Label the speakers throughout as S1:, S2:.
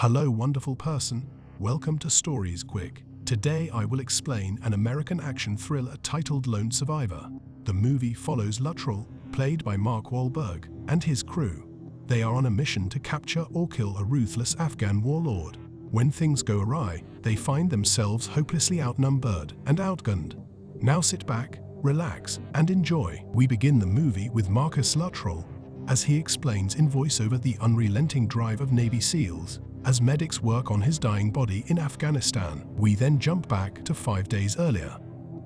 S1: Hello, wonderful person. Welcome to Stories Quick. Today I will explain an American action thriller titled Lone Survivor. The movie follows Luttrell, played by Mark Wahlberg, and his crew. They are on a mission to capture or kill a ruthless Afghan warlord. When things go awry, they find themselves hopelessly outnumbered and outgunned. Now sit back, relax, and enjoy. We begin the movie with Marcus Luttrell, as he explains in voiceover the unrelenting drive of Navy SEALs as medics work on his dying body in Afghanistan. We then jump back to 5 days earlier.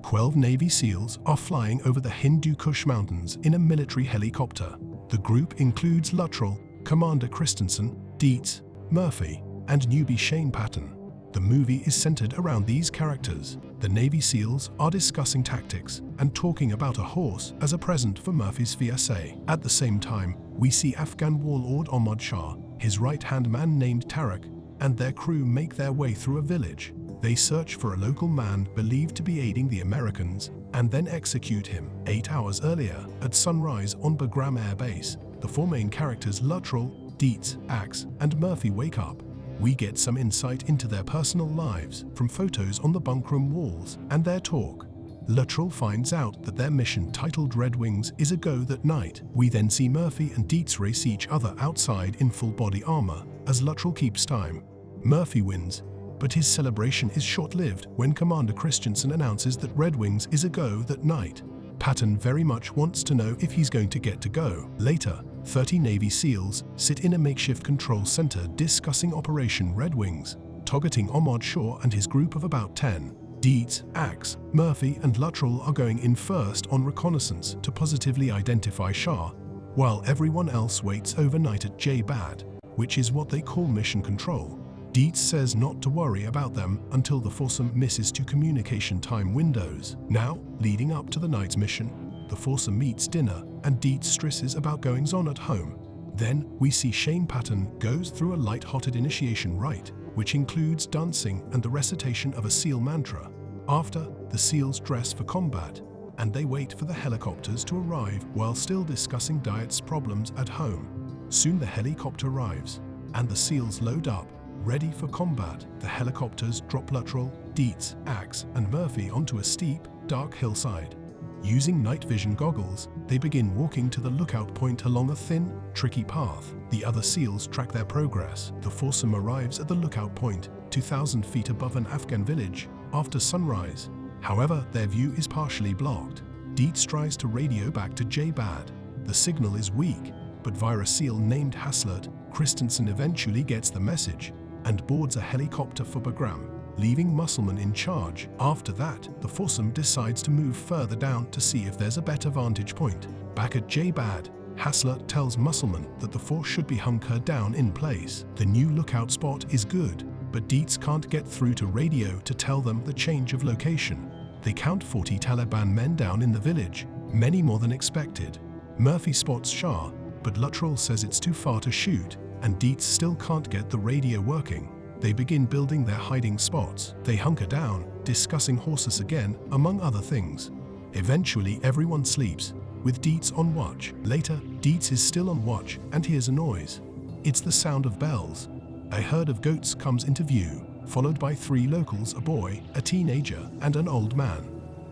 S1: 12 Navy SEALs are flying over the Hindu Kush Mountains in a military helicopter. The group includes Luttrell, Commander Christensen, Dietz, Murphy, and newbie Shane Patton. The movie is centered around these characters. The Navy SEALs are discussing tactics and talking about a horse as a present for Murphy's fiancée. At the same time, we see Afghan warlord Ahmad Shah, his right-hand man named Tariq, and their crew make their way through a village. They search for a local man believed to be aiding the Americans and then execute him. 8 hours earlier, at sunrise on Bagram Air Base, the four main characters Luttrell, Dietz, Axe, and Murphy wake up. We get some insight into their personal lives from photos on the bunkroom walls and their talk. Luttrell finds out that their mission, titled Red Wings, is a go that night. We then see Murphy and Dietz race each other outside in full body armor as Luttrell keeps time. Murphy wins, but his celebration is short-lived when Commander Christensen announces that Red Wings is a go that night. Patton very much wants to know if he's going to get to go. Later, 30 Navy SEALs sit in a makeshift control center discussing Operation Red Wings, targeting Ahmad Shah and his group of about 10. Dietz, Axe, Murphy, and Luttrell are going in first on reconnaissance to positively identify Shah, while everyone else waits overnight at J-Bad, which is what they call mission control. Dietz says not to worry about them until the foursome misses 2 communication time windows. Now, leading up to the night's mission, the foursome meets dinner, and Dietz stresses about goings-on at home. Then, we see Shane Patton goes through a light-hearted initiation rite, which includes dancing and the recitation of a SEAL mantra. After, the SEALs dress for combat, and they wait for the helicopters to arrive while still discussing Dietz's problems at home. Soon the helicopter arrives, and the SEALs load up, ready for combat. The helicopters drop Luttrell, Dietz, Axe, and Murphy onto a steep, dark hillside. Using night vision goggles, they begin walking to the lookout point along a thin, tricky path. The other SEALs track their progress. The foursome arrives at the lookout point, 2,000 feet above an Afghan village, after sunrise. However, their view is partially blocked. Dietz tries to radio back to J-Bad. The signal is weak, but via a SEAL named Haslert, Christensen eventually gets the message and boards a helicopter for Bagram, leaving Musselman in charge. After that, the foursome decides to move further down to see if there's a better vantage point. Back at J-Bad, Haslert tells Musselman that the force should be hunkered down in place. The new lookout spot is good, but Dietz can't get through to radio to tell them the change of location. They count 40 Taliban men down in the village, many more than expected. Murphy spots Shah, but Luttrell says it's too far to shoot, and Dietz still can't get the radio working. They begin building their hiding spots. They hunker down, discussing horses again, among other things. Eventually, everyone sleeps, with Dietz on watch. Later, Dietz is still on watch and hears a noise. It's the sound of bells. A herd of goats comes into view, followed by 3 locals, a boy, a teenager, and an old man.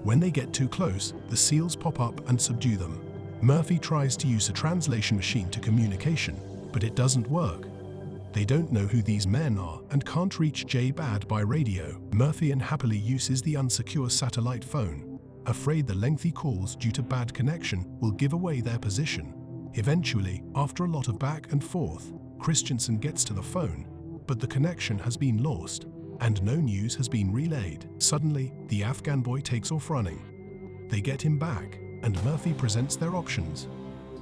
S1: When they get too close, the SEALs pop up and subdue them. Murphy tries to use a translation machine to communication, but it doesn't work. They don't know who these men are and can't reach J-Bad by radio. Murphy unhappily uses the unsecure satellite phone, afraid the lengthy calls due to bad connection will give away their position. Eventually, after a lot of back and forth, Christensen gets to the phone, but the connection has been lost, and no news has been relayed. Suddenly, the Afghan boy takes off running. They get him back, and Murphy presents their options.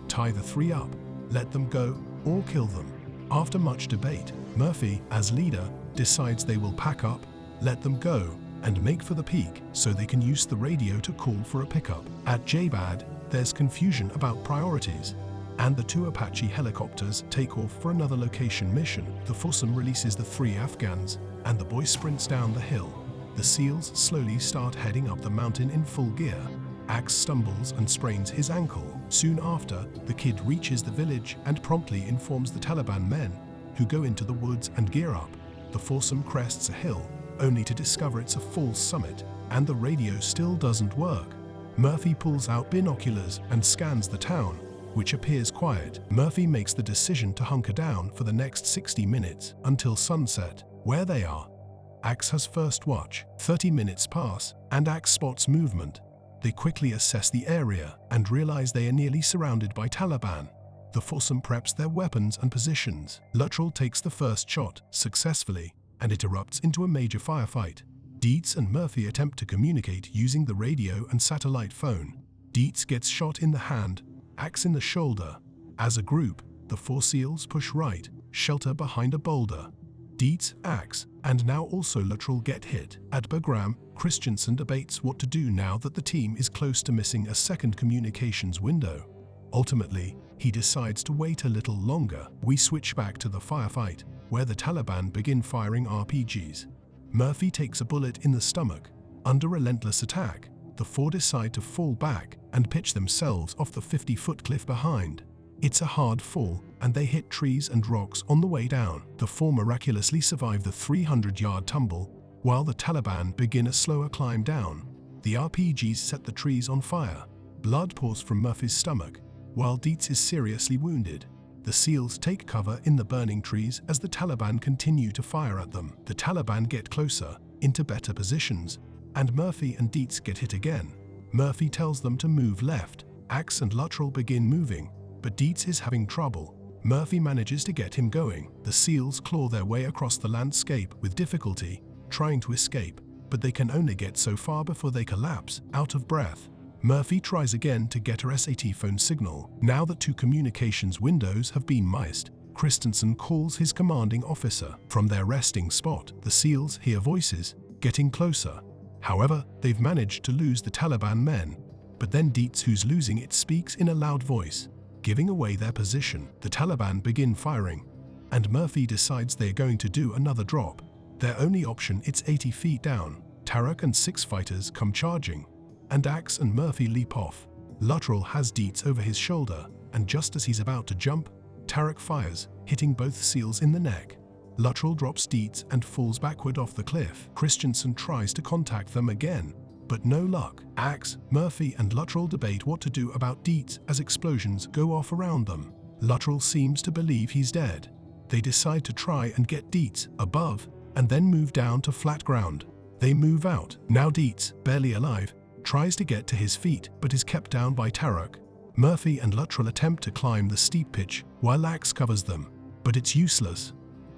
S1: Tie the 3 up, let them go, or kill them. After much debate, Murphy, as leader, decides they will pack up, let them go, and make for the peak so they can use the radio to call for a pickup. At J-Bad, there's confusion about priorities, and the 2 Apache helicopters take off for another location mission. The foursome releases the 3 Afghans, and the boy sprints down the hill. The SEALs slowly start heading up the mountain in full gear. Axe stumbles and sprains his ankle. Soon after, the kid reaches the village and promptly informs the Taliban men, who go into the woods and gear up. The foursome crests a hill, only to discover it's a false summit, and the radio still doesn't work. Murphy pulls out binoculars and scans the town, which appears quiet. Murphy makes the decision to hunker down for the next 60 minutes until sunset, where they are. Axe has first watch. 30 minutes pass, and Axe spots movement. They quickly assess the area and realize they are nearly surrounded by Taliban. The foursome preps their weapons and positions. Luttrell takes the first shot successfully, and it erupts into a major firefight. Dietz and Murphy attempt to communicate using the radio and satellite phone. Dietz gets shot in the hand, Axe in the shoulder. As a group, the four SEALs push right, shelter behind a boulder. Dietz, Axe, and now also Luttrell get hit. At Bagram, Christensen debates what to do now that the team is close to missing a second communications window. Ultimately, he decides to wait a little longer. We switch back to the firefight, where the Taliban begin firing RPGs. Murphy takes a bullet in the stomach. Under relentless attack, the four decide to fall back and pitch themselves off the 50-foot cliff behind. It's a hard fall, and they hit trees and rocks on the way down. The four miraculously survive the 300-yard tumble, while the Taliban begin a slower climb down. The RPGs set the trees on fire. Blood pours from Murphy's stomach, while Dietz is seriously wounded. The SEALs take cover in the burning trees as the Taliban continue to fire at them. The Taliban get closer, into better positions, and Murphy and Dietz get hit again. Murphy tells them to move left. Axe and Luttrell begin moving, but Dietz is having trouble. Murphy manages to get him going. The SEALs claw their way across the landscape with difficulty, trying to escape, but they can only get so far before they collapse, out of breath. Murphy tries again to get her SAT phone signal. Now that two communications windows have been missed, Christensen calls his commanding officer. From their resting spot, the SEALs hear voices, getting closer. However, they've managed to lose the Taliban men. But then Dietz, who's losing it, speaks in a loud voice, giving away their position. The Taliban begin firing, and Murphy decides they're going to do another drop. Their only option, it's 80 feet down. Tarek and 6 fighters come charging, and Axe and Murphy leap off. Luttrell has Dietz over his shoulder, and just as he's about to jump, Tarek fires, hitting both SEALs in the neck. Luttrell drops Dietz and falls backward off the cliff. Christensen tries to contact them again, but no luck. Axe, Murphy, and Luttrell debate what to do about Dietz as explosions go off around them. Luttrell seems to believe he's dead. They decide to try and get Dietz above, and then move down to flat ground. They move out. Now Dietz, barely alive, tries to get to his feet, but is kept down by Tarek. Murphy and Luttrell attempt to climb the steep pitch, while Axe covers them, but it's useless.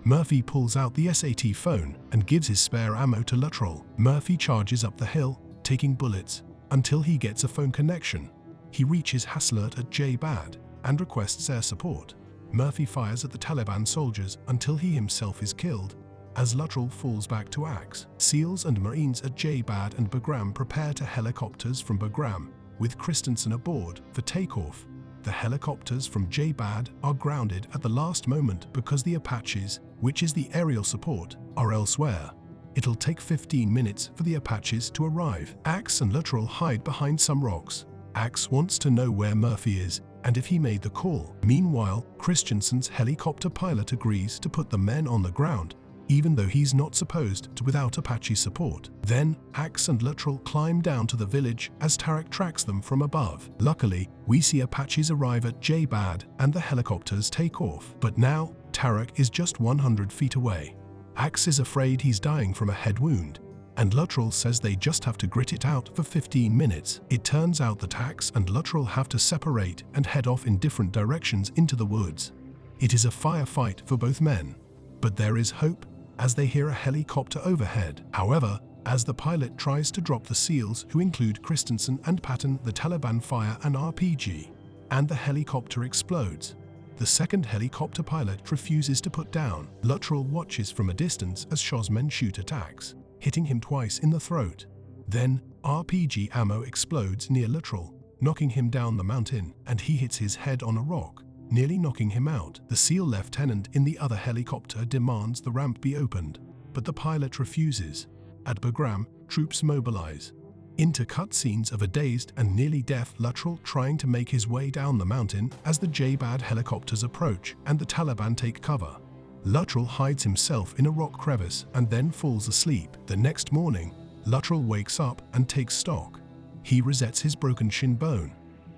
S1: Murphy pulls out the SAT phone and gives his spare ammo to Luttrell. Murphy charges up the hill, taking bullets, until he gets a phone connection. He reaches Hasselt at J-Bad and requests air support. Murphy fires at the Taliban soldiers until he himself is killed, as Luttrell falls back to Axe. SEALs and Marines at J-Bad and Bagram prepare to helicopters from Bagram, with Christensen aboard, for takeoff. The helicopters from J-Bad are grounded at the last moment because the Apaches, which is the aerial support, are elsewhere. It'll take 15 minutes for the Apaches to arrive. Axe and Luttrell hide behind some rocks. Axe wants to know where Murphy is and if he made the call. Meanwhile, Christensen's helicopter pilot agrees to put the men on the ground, even though he's not supposed to without Apache support. Then, Axe and Luttrell climb down to the village as Tarek tracks them from above. Luckily, we see Apaches arrive at J-Bad and the helicopters take off. But now, Tarek is just 100 feet away. Axe is afraid he's dying from a head wound, and Luttrell says they just have to grit it out for 15 minutes. It turns out that Axe and Luttrell have to separate and head off in different directions into the woods. It is a firefight for both men, but there is hope as they hear a helicopter overhead. However, as the pilot tries to drop the SEALs, who include Christensen and Patton, the Taliban fire an RPG, and the helicopter explodes. The second helicopter pilot refuses to put down. Luttrell watches from a distance as Shah's men shoot at Axe, hitting him twice in the throat. Then, RPG ammo explodes near Luttrell, knocking him down the mountain, and he hits his head on a rock, nearly knocking him out. The SEAL lieutenant in the other helicopter demands the ramp be opened, but the pilot refuses. At Bagram, troops mobilize. Into cutscenes of a dazed and nearly deaf Luttrell trying to make his way down the mountain as the J-Bad helicopters approach and the Taliban take cover. Luttrell hides himself in a rock crevice and then falls asleep. The next morning, Luttrell wakes up and takes stock. He resets his broken shin bone.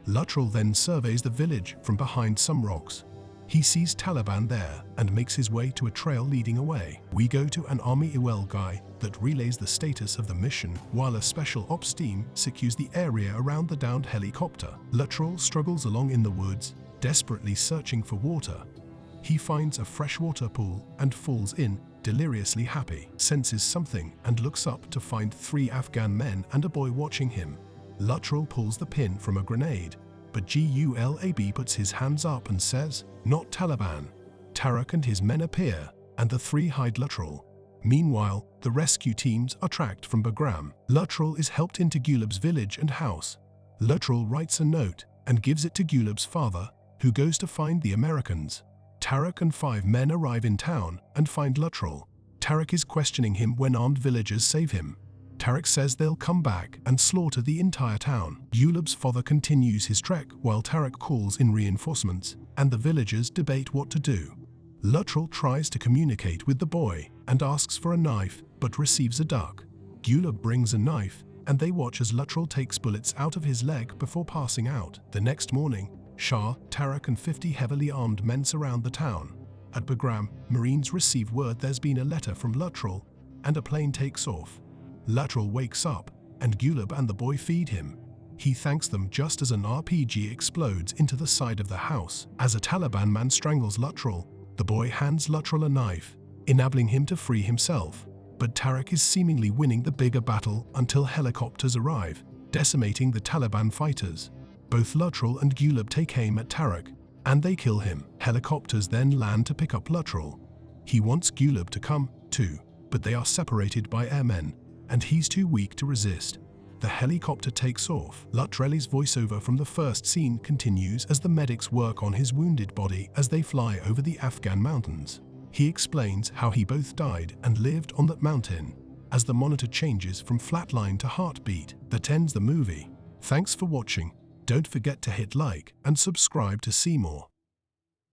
S1: Luttrell then surveys the village from behind some rocks. He sees Taliban there and makes his way to a trail leading away. We go to an Army EOL guy that relays the status of the mission while a special ops team secures the area around the downed helicopter. Luttrell struggles along in the woods, desperately searching for water. He finds a freshwater pool and falls in, deliriously happy, senses something and looks up to find 3 Afghan men and a boy watching him. Luttrell pulls the pin from a grenade, but Gulab puts his hands up and says, "Not Taliban." Tarek and his men appear, and the 3 hide Luttrell. Meanwhile, the rescue teams are tracked from Bagram. Luttrell is helped into Gulab's village and house. Luttrell writes a note and gives it to Gulab's father, who goes to find the Americans. Tarek and 5 men arrive in town and find Luttrell. Tarek is questioning him when armed villagers save him. Tarek says they'll come back and slaughter the entire town. Gulab's father continues his trek while Tarek calls in reinforcements, and the villagers debate what to do. Luttrell tries to communicate with the boy and asks for a knife, but receives a duck. Gulab brings a knife, and they watch as Luttrell takes bullets out of his leg before passing out. The next morning, Shah, Tarek and 50 heavily armed men surround the town. At Bagram, Marines receive word there's been a letter from Luttrell, and a plane takes off. Luttrell wakes up, and Gulab and the boy feed him. He thanks them just as an RPG explodes into the side of the house. As a Taliban man strangles Luttrell, the boy hands Luttrell a knife, enabling him to free himself. But Tarek is seemingly winning the bigger battle until helicopters arrive, decimating the Taliban fighters. Both Luttrell and Gulab take aim at Tarek, and they kill him. Helicopters then land to pick up Luttrell. He wants Gulab to come, too, but they are separated by airmen, and he's too weak to resist. The helicopter takes off. Luttrell's voiceover from the first scene continues as the medics work on his wounded body as they fly over the Afghan mountains. He explains how he both died and lived on that mountain. As the monitor changes from flatline to heartbeat, that ends the movie. Thanks for watching. Don't forget to hit like and subscribe to see more.